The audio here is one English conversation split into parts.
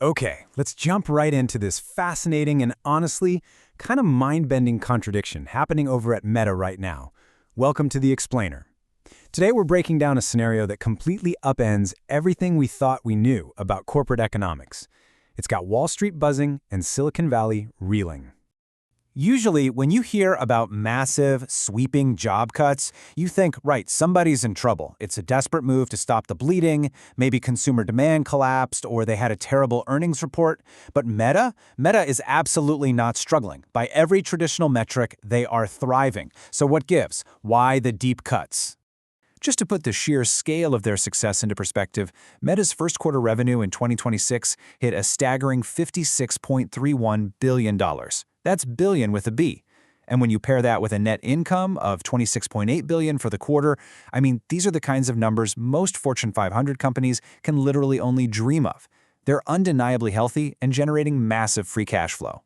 Okay, let's jump right into this fascinating and honestly, kind of mind-bending contradiction happening over at Meta right now. Welcome to The Explainer. Today we're breaking down a scenario that completely upends everything we thought we knew about corporate economics. It's got Wall Street buzzing and Silicon Valley reeling. Usually, when you hear about massive, sweeping job cuts, you think, right, somebody's in trouble. It's a desperate move to stop the bleeding, maybe consumer demand collapsed, or they had a terrible earnings report. But Meta is absolutely not struggling. By every traditional metric, they are thriving. So what gives? Why the deep cuts? Just to put the sheer scale of their success into perspective, Meta's first quarter revenue in 2026 hit a staggering $56.31 billion. That's billion with a B. And when you pair that with a net income of $26.8 billion for the quarter, I mean, these are the kinds of numbers most Fortune 500 companies can literally only dream of. They're undeniably healthy and generating massive free cash flow.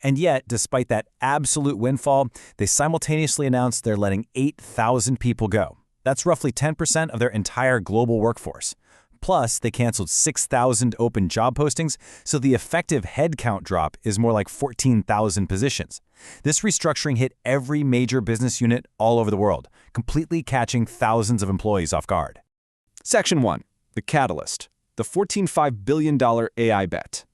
And yet, despite that absolute windfall, they simultaneously announced they're letting 8,000 people go. That's roughly 10% of their entire global workforce. Plus, they canceled 6,000 open job postings, so the effective headcount drop is more like 14,000 positions. This restructuring hit every major business unit all over the world, completely catching thousands of employees off guard. Section 1. The Catalyst. The $14.5 billion AI bet.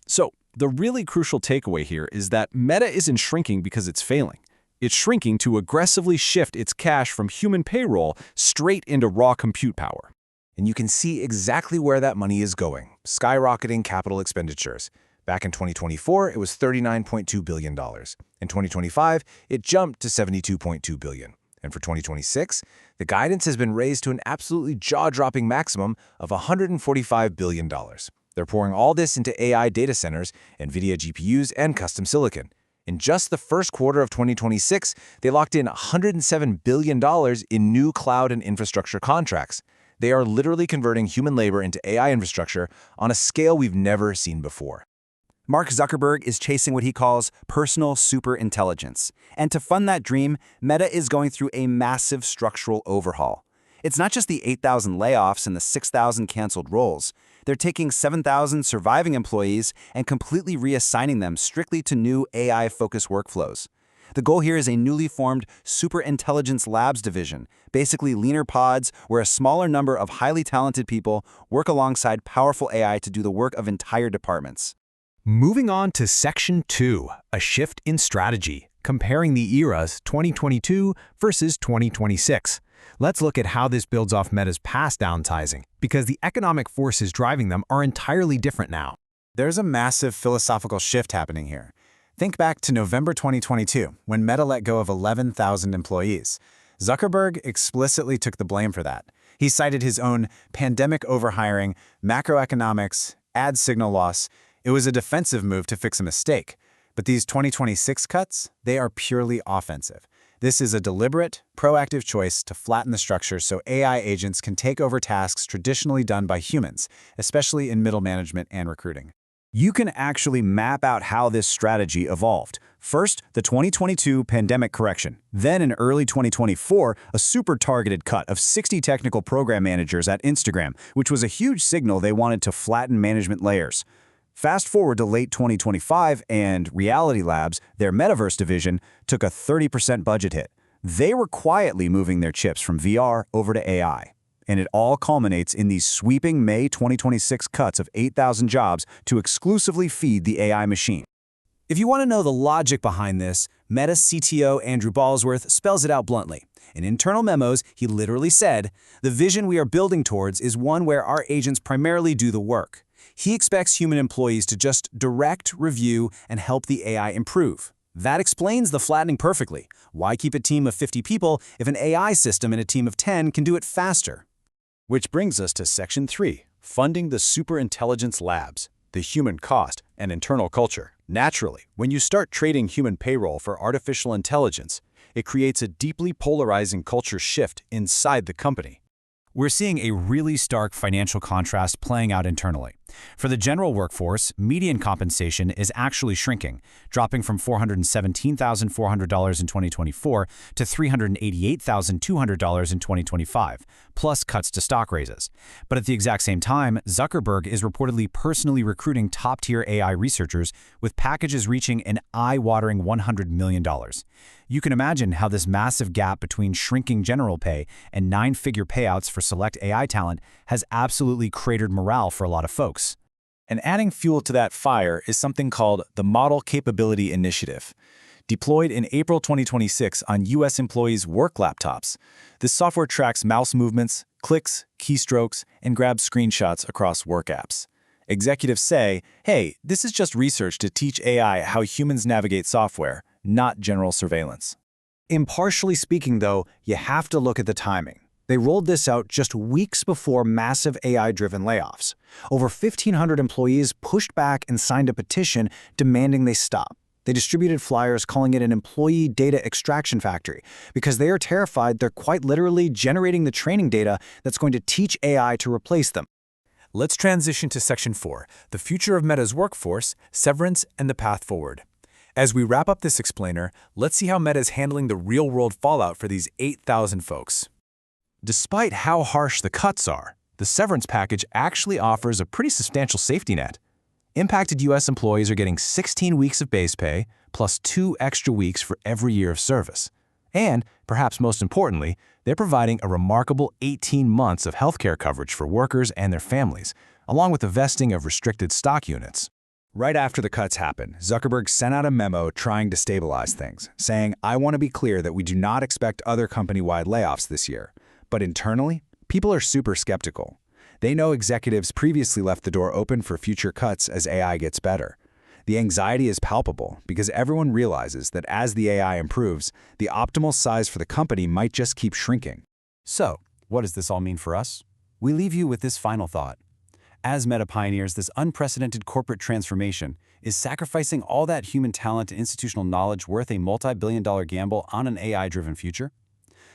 So, the really crucial takeaway here is that Meta isn't shrinking because it's failing. It's shrinking to aggressively shift its cash from human payroll straight into raw compute power. And you can see exactly where that money is going, skyrocketing capital expenditures. Back in 2024, it was $39.2 billion. In 2025, it jumped to $72.2 billion. And for 2026, the guidance has been raised to an absolutely jaw-dropping maximum of $145 billion. They're pouring all this into AI data centers, NVIDIA GPUs, and custom silicon. In just the first quarter of 2026, they locked in $107 billion in new cloud and infrastructure contracts. They are literally converting human labor into AI infrastructure on a scale we've never seen before. Mark Zuckerberg is chasing what he calls personal superintelligence. And to fund that dream, Meta is going through a massive structural overhaul. It's not just the 8,000 layoffs and the 6,000 canceled roles. They're taking 7,000 surviving employees and completely reassigning them strictly to new AI-focused workflows. The goal here is a newly formed Superintelligence Labs division, basically leaner pods where a smaller number of highly talented people work alongside powerful AI to do the work of entire departments. Moving on to Section 2, a shift in strategy, comparing the eras 2022 versus 2026. Let's look at how this builds off Meta's past downsizing, because the economic forces driving them are entirely different now. There's a massive philosophical shift happening here. Think back to November 2022, when Meta let go of 11,000 employees. Zuckerberg explicitly took the blame for that. He cited his own pandemic overhiring, macroeconomics, ad signal loss. It was a defensive move to fix a mistake. But these 2026 cuts, they are purely offensive. This is a deliberate, proactive choice to flatten the structure so AI agents can take over tasks traditionally done by humans, especially in middle management and recruiting. You can actually map out how this strategy evolved. First, the 2022 pandemic correction. Then in early 2024, a super targeted cut of 60 technical program managers at Instagram, which was a huge signal they wanted to flatten management layers. Fast forward to late 2025 and Reality Labs, their metaverse division, took a 30% budget hit. They were quietly moving their chips from VR over to AI. And it all culminates in these sweeping May 2026 cuts of 8,000 jobs to exclusively feed the AI machine. If you want to know the logic behind this, Meta CTO Andrew Ballsworth spells it out bluntly. In internal memos, he literally said, "The vision we are building towards is one where our agents primarily do the work." He expects human employees to just direct, review, and help the AI improve. That explains the flattening perfectly. Why keep a team of 50 people if an AI system in a team of 10 can do it faster? Which brings us to Section 3, funding the Superintelligence Labs, the human cost and internal culture. Naturally, when you start trading human payroll for artificial intelligence, it creates a deeply polarizing culture shift inside the company. We're seeing a really stark financial contrast playing out internally. For the general workforce, median compensation is actually shrinking, dropping from $417,400 in 2024 to $388,200 in 2025, plus cuts to stock raises. But at the exact same time, Zuckerberg is reportedly personally recruiting top-tier AI researchers with packages reaching an eye-watering $100 million. You can imagine how this massive gap between shrinking general pay and nine-figure payouts for select AI talent has absolutely cratered morale for a lot of folks. And adding fuel to that fire is something called the Model Capability Initiative. Deployed in April 2026 on U.S. employees' work laptops, this software tracks mouse movements, clicks, keystrokes, and grabs screenshots across work apps. Executives say, hey, this is just research to teach AI how humans navigate software, not general surveillance. Impartially speaking, though, you have to look at the timing. They rolled this out just weeks before massive AI-driven layoffs. Over 1,500 employees pushed back and signed a petition demanding they stop. They distributed flyers calling it an employee data extraction factory because they are terrified they're quite literally generating the training data that's going to teach AI to replace them. Let's transition to Section 4, the future of Meta's workforce, severance, and the path forward. As we wrap up this explainer, let's see how Meta is handling the real-world fallout for these 8,000 folks. Despite how harsh the cuts are, the severance package actually offers a pretty substantial safety net. Impacted U.S. employees are getting 16 weeks of base pay, plus 2 extra weeks for every year of service. And, perhaps most importantly, they're providing a remarkable 18 months of healthcare coverage for workers and their families, along with the vesting of restricted stock units. Right after the cuts happened, Zuckerberg sent out a memo trying to stabilize things, saying, I want to be clear that we do not expect other company-wide layoffs this year. But internally, people are super skeptical. They know executives previously left the door open for future cuts as AI gets better. The anxiety is palpable because everyone realizes that as the AI improves, the optimal size for the company might just keep shrinking. So, what does this all mean for us? We leave you with this final thought. As Meta pioneers, this unprecedented corporate transformation is sacrificing all that human talent and institutional knowledge worth a multi-billion-dollar gamble on an AI-driven future?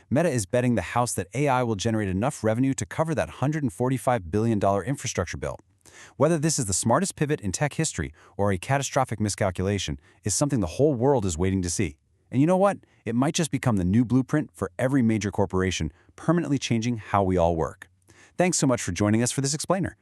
Meta is betting the house that AI will generate enough revenue to cover that $145 billion infrastructure bill. Whether this is the smartest pivot in tech history or a catastrophic miscalculation is something the whole world is waiting to see. And you know what? It might just become the new blueprint for every major corporation, permanently changing how we all work. Thanks so much for joining us for this explainer.